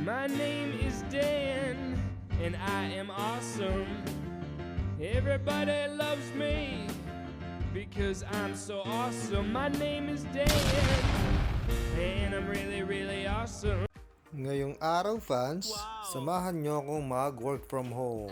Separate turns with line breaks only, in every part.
My name is Dan, and I am awesome. Everybody loves me because I'm so awesome. My name is Dan, and I'm really, really awesome.
Ngayong araw fans, samahan nyo akong mag-work from home.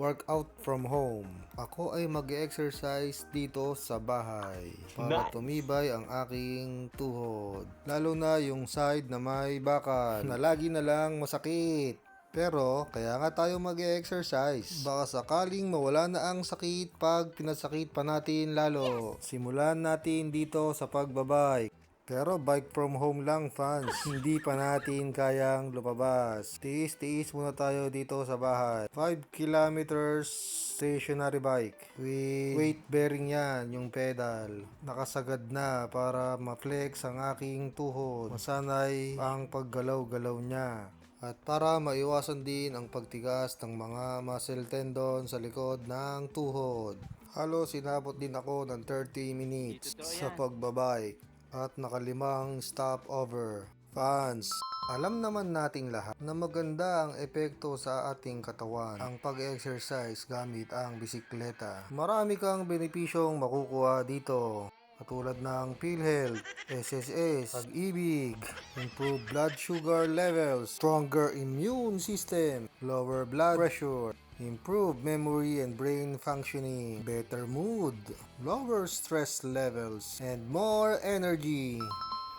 Workout from home. Ako ay mag-exercise dito sa bahay para tumibay ang aking tuhod. Lalo na yung side na may bakal na lagi na lang masakit. Pero kaya nga tayo mag-exercise. Baka sakaling mawala na ang sakit pag pinasakit pa natin lalo. Simulan natin dito sa pagbabike. Pero bike from home lang fans, hindi pa natin kayang lumabas. Tiis-tiis muna tayo dito sa bahay. 5 kilometers stationary bike. With weight bearing yan, yung pedal. Nakasagad na para ma-flex ang aking tuhod. Masanay ang paggalaw-galaw niya. At para maiwasan din ang pagtigas ng mga muscle tendon sa likod ng tuhod. Halos sinabot din ako ng 30 minutes sa pagbabike. At nakalimang stopover. Fans, alam naman nating lahat na maganda ang epekto sa ating katawan ang pag-exercise gamit ang bisikleta. Marami kang benepisyong makukuha dito. Katulad ng PhilHealth, SSS, Pag-ibig, improved blood sugar levels, stronger immune system, lower blood pressure, improved memory and brain functioning, better mood, lower stress levels, and more energy.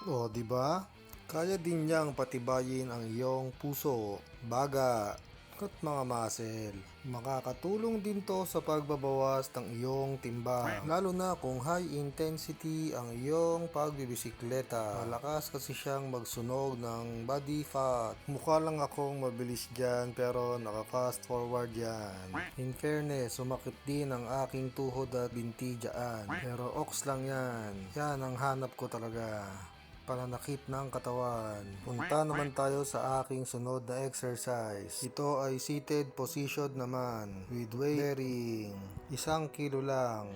O, diba? Kaya din niyang patibayin ang iyong puso, baga, at mga muscle. Makakatulong din to sa pagbabawas ng iyong timbang. Lalo na kung high intensity ang iyong pagbibisikleta. Malakas kasi siyang magsunog ng body fat. Mukha lang akong mabilis dyan pero naka fast forward yan. In fairness, sumakit din ang aking tuhod at binti dyan. Pero ox lang yan. Yan ang hanap ko talaga. Pananakit ng katawan. Punta naman tayo sa aking sunod na exercise. Ito ay seated position naman with weight bearing. 1 kilo lang.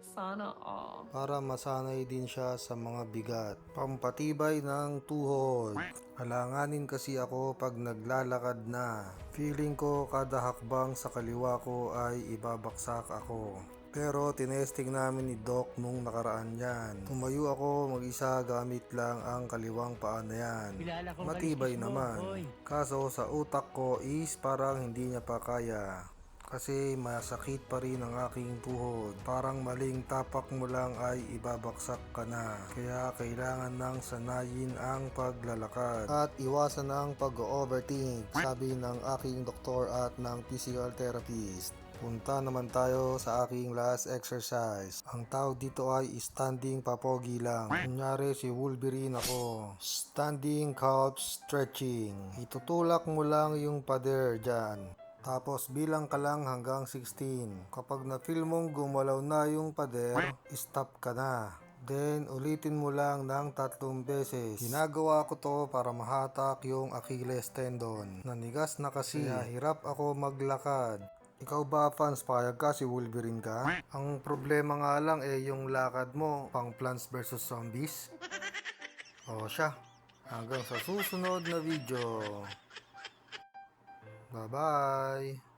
Sana all.
Para masanay din siya sa mga bigat. Pampatibay ng tuhod. Alanganin kasi ako pag naglalakad na. Feeling ko kada hakbang sa kaliwa ko ay ibabaksak ako. Pero tinesting namin ni Doc nung nakaraan yan. Tumayo ako mag-isa gamit lang ang kaliwang paa na yan. Matibay naman. Kaso sa utak ko is parang hindi niya pa kaya. Kasi masakit pa rin ang aking tuhod. Parang maling tapak mo lang ay ibabaksak ka na. Kaya kailangan nang sanayin ang paglalakad. At iwasan ang pag-overthink, sabi ng aking doktor at ng physical therapist. Punta naman tayo sa aking last exercise. Ang tawag dito ay standing papogi lang. Kunyari si Wolverine ako. Standing calf stretching. Itutulak mo lang yung pader dyan. Tapos bilang ka lang hanggang 16. Kapag na-feel mong gumalaw na yung pader, stop ka na. Then ulitin mo lang ng 3 beses. Ginagawa ko to para mahatak yung Achilles tendon. Nanigas na kasi, kaya hirap ako maglakad. Ikaw ba fans, payag ka si Wolverine ka? Ang problema nga lang yung lakad mo pang Plants vs Zombies. O siya, hanggang sa susunod na video. Bye bye!